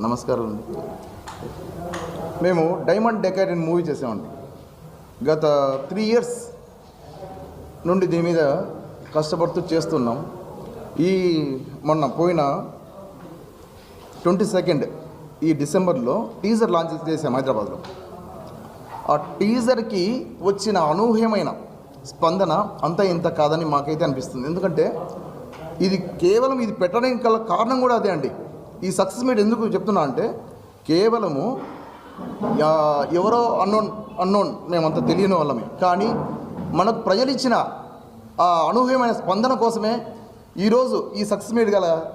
నమస్కారం అండి. మేము డైమండ్ డెకాయిడ్ మూవీ చేసామండి. గత 3 years నుండి దీని మీద కష్టపడుతూ చేస్తున్నాం. ఈ మొన్న పోయిన 22nd ఈ డిసెంబర్లో టీజర్ లాంచ్ చేసాం హైదరాబాద్లో. ఆ టీజర్కి వచ్చిన అనూహ్యమైన స్పందన అంతా ఇంత కాదని మాకైతే అనిపిస్తుంది. ఎందుకంటే ఇది కేవలం ఇది పెట్టడానికి గల కారణం కూడా అదే అండి. ఈ సక్సెస్ మీట్ ఎందుకు చెప్తున్నా అంటే కేవలము ఎవరో అన్నోన్ మేమంతా తెలియని వాళ్ళమే, కానీ మనకు ప్రజలు ఇచ్చిన ఆ అనూహ్యమైన స్పందన కోసమే ఈరోజు ఈ సక్సెస్ మీట్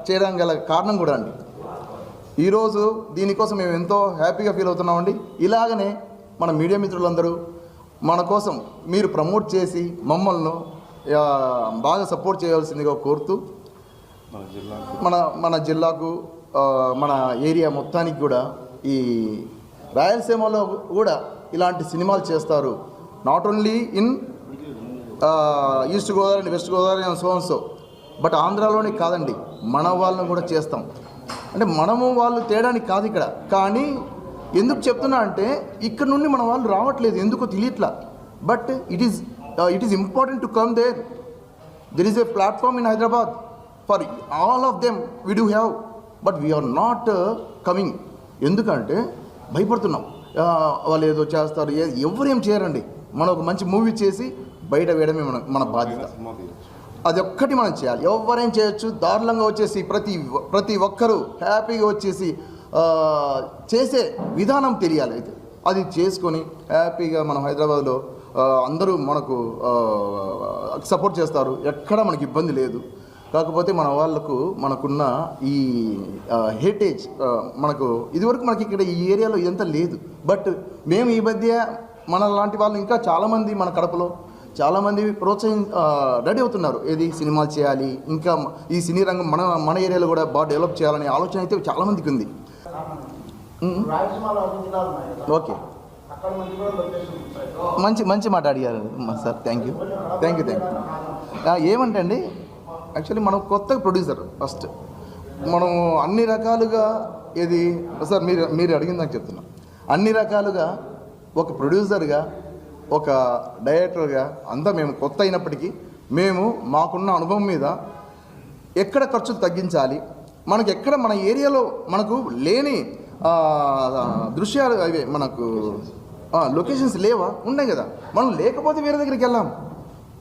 చేయడానికి గల కారణం కూడా అండి. ఈరోజు దీనికోసం మేము ఎంతో హ్యాపీగా ఫీల్ అవుతున్నామండి. ఇలాగనే మన మీడియా మిత్రులందరూ మన కోసం మీరు ప్రమోట్ చేసి మమ్మల్ని బాగా సపోర్ట్ చేయాల్సిందిగా కోరుతూ మన జిల్లాకు మన ఏరియా మొత్తానికి కూడా ఈ రాయలసీమలో కూడా ఇలాంటి సినిమాలు చేస్తారు. Not only in East Godavari and West Godavari and so but ఆంధ్రాలోనే కాదండి, మన వాళ్ళని కూడా చేస్తాం. అంటే మనము వాళ్ళు తేడానికి కాదు ఇక్కడ. కానీ ఎందుకు చెప్తున్నా అంటే ఇక్కడ నుండి మన వాళ్ళు రావట్లేదు, ఎందుకో తెలియట్లా. But it is important to come there. There is a platform in Hyderabad for all of them we do have, but we are not coming. ఎందుకంటే భయపడుతున్నాం, వాళ్ళు ఏదో చేస్తారు, ఎవరేం చేయరండి. మనం ఒక మంచి మూవీ చేసి బయట వేయడమే మన బాధ్యత. అది ఒక్కటి మనం చేయాలి. ఎవరేం చేయొచ్చు, దారుణంగా వచ్చేసి ప్రతి ఒక్కరూ హ్యాపీగా వచ్చేసి చేసే విధానం తెలియాలి. అయితే అది చేసుకొని హ్యాపీగా మనం హైదరాబాద్లో అందరూ మనకు సపోర్ట్ చేస్తారు, ఎక్కడ మనకి ఇబ్బంది లేదు. కాకపోతే మన వాళ్ళకు మనకున్న ఈ హెరిటేజ్ మనకు ఇదివరకు మనకి ఇక్కడ ఈ ఏరియాలో ఇదంతా లేదు. బట్ మేము ఈ మధ్య మన లాంటి వాళ్ళు ఇంకా చాలామంది మన కడపలో చాలామంది రెడీ అవుతున్నారు. ఏది సినిమాలు చేయాలి, ఇంకా ఈ సినీ రంగం మన ఏరియాలో కూడా బాగా డెవలప్ చేయాలనే ఆలోచన అయితే చాలామందికి ఉంది. ఓకే, మంచి మాట అడిగారు సార్. Thank you. ఏమంటే అండి, యాక్చువల్లీ మనం కొత్త ప్రొడ్యూసర్. ఫస్ట్ మనం అన్ని రకాలుగా ఏది సార్ మీరు అడిగింది నాకు చెప్తున్నా, అన్ని రకాలుగా ఒక ప్రొడ్యూసర్గా ఒక డైరెక్టర్గా అంతా మేము కొత్త అయినప్పటికీ మేము మాకున్న అనుభవం మీద ఎక్కడ ఖర్చులు తగ్గించాలి, మనకు ఎక్కడ మన ఏరియాలో మనకు లేని దృశ్యాలు అవి మనకు లొకేషన్స్ లేవా, ఉన్నాయి కదా. మనం లేకపోతే వేరే దగ్గరికి వెళ్ళాం.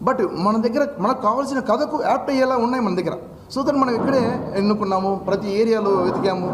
బట్ మన దగ్గర మనకు కావాల్సిన కథకు యాప్ట్ అయ్యేలా ఉన్నాయి మన దగ్గర. సో దట్ మనం ఇక్కడే ఎన్నుకున్నాము, ప్రతి ఏరియాలో వెతికాము.